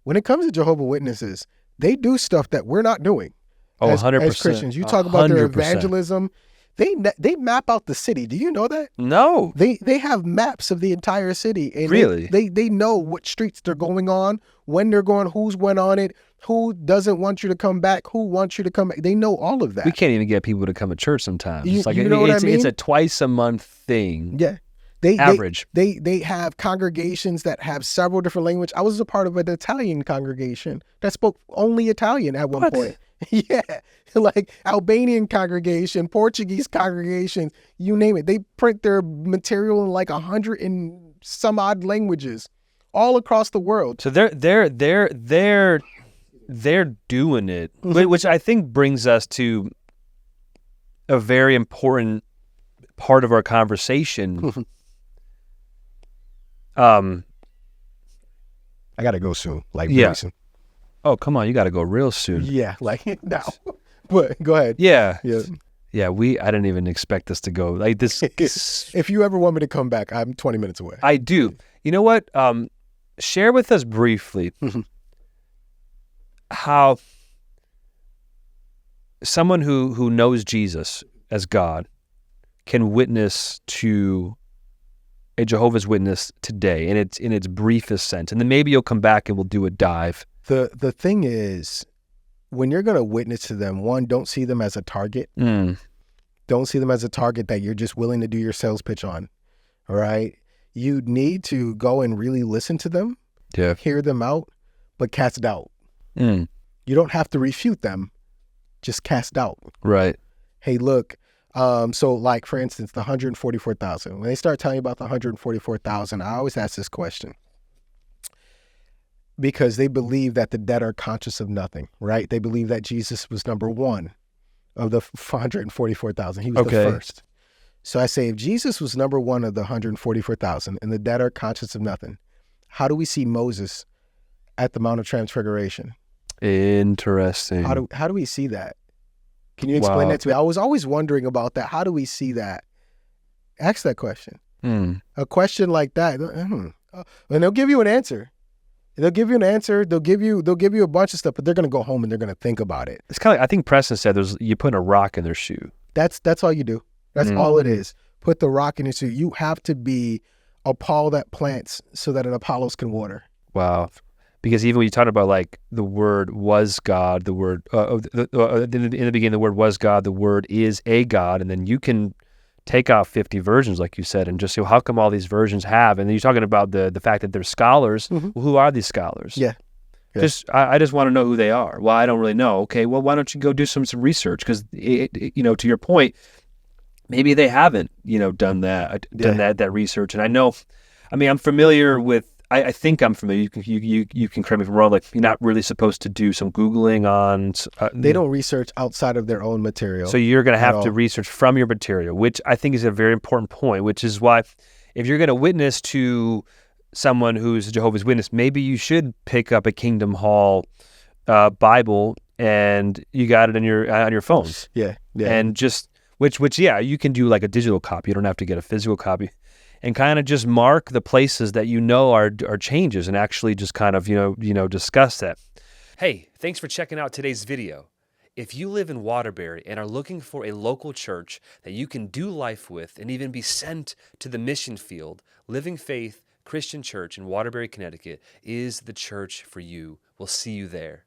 when it comes to Jehovah Witnesses, they do stuff that we're not doing. Oh, as 100%. Christians. You talk about their 100%. evangelism. They map out the city. Do you know that? No. They have maps of the entire city. And Really? They know what streets they're going on, when they're going, who's went on it, who doesn't want you to come back, who wants you to come back. They know all of that. We can't even get people to come to church sometimes. You, it's like you know what I mean? It's a twice a month thing. Yeah. Average. They have congregations that have several different languages. I was a part of an Italian congregation that spoke only Italian at one point. Yeah, like Albanian congregation, Portuguese congregation, you name it. They print their material in like 100 and some odd languages all across the world. So they're doing it, which I think brings us to a very important part of our conversation. I gotta go soon. Like, really soon. Oh, come on, you got to go real soon. Yeah, like now. But go ahead. Yeah. Yeah. Yeah, I didn't even expect us to go like this. If you ever want me to come back, I'm 20 minutes away. I do. You know what? Share with us briefly how someone who knows Jesus as God can witness to a Jehovah's Witness today in its briefest sense. And then maybe you'll come back and we'll do a dive. The thing is, when you're going to witness to them, one, don't see them as a target. Don't see them as a target that you're just willing to do your sales pitch on. All right. You need to go and really listen to them, hear them out, but cast doubt. You don't have to refute them. Just cast doubt. Right. Hey, look. So like, for instance, the 144,000, when they start telling you about the 144,000, I always ask this question. Because they believe that the dead are conscious of nothing, right? They believe that Jesus was number one of the 144,000. He was the first. So I say, if Jesus was number one of the 144,000 and the dead are conscious of nothing, how do we see Moses at the Mount of Transfiguration? Interesting. How do we see that? Can you explain that to me? I was always wondering about that. How do we see that? Ask that question. A question like that, and they'll give you an answer. They'll give you an answer. They'll give you a bunch of stuff, but they're going to go home and they're going to think about it. It's kind of, I think Preston said, you put a rock in their shoe. That's all you do. That's all it is. Put the rock in your shoe. You have to be a Paul that plants so that an Apollos can water. Wow. Because even when you talk about like the word was God, the word in the beginning, the word was God, the word is a God, and then you can take out 50 versions, like you said, and just say, well, how come all these versions have? And then you're talking about the fact that they're scholars. Well, who are these scholars? Yeah. I just want to know who they are. Well, I don't really know. Okay, well, why don't you go do some research? Because to your point, maybe they haven't done that research. And I'm familiar with. I think I'm familiar. You can correct me if I'm wrong. Like, you're not really supposed to do some Googling on. They don't research outside of their own material. So you're going to have to research from your material, which I think is a very important point. Which is why, if you're going to witness to someone who's a Jehovah's Witness, maybe you should pick up a Kingdom Hall Bible and you got it on your phone. Yeah. And just which you can do like a digital copy. You don't have to get a physical copy. And kind of just mark the places that are changes, and actually just kind of discuss that. Hey, thanks for checking out today's video. If you live in Waterbury and are looking for a local church that you can do life with and even be sent to the mission field, Living Faith Christian Church in Waterbury, Connecticut is the church for you. We'll see you there.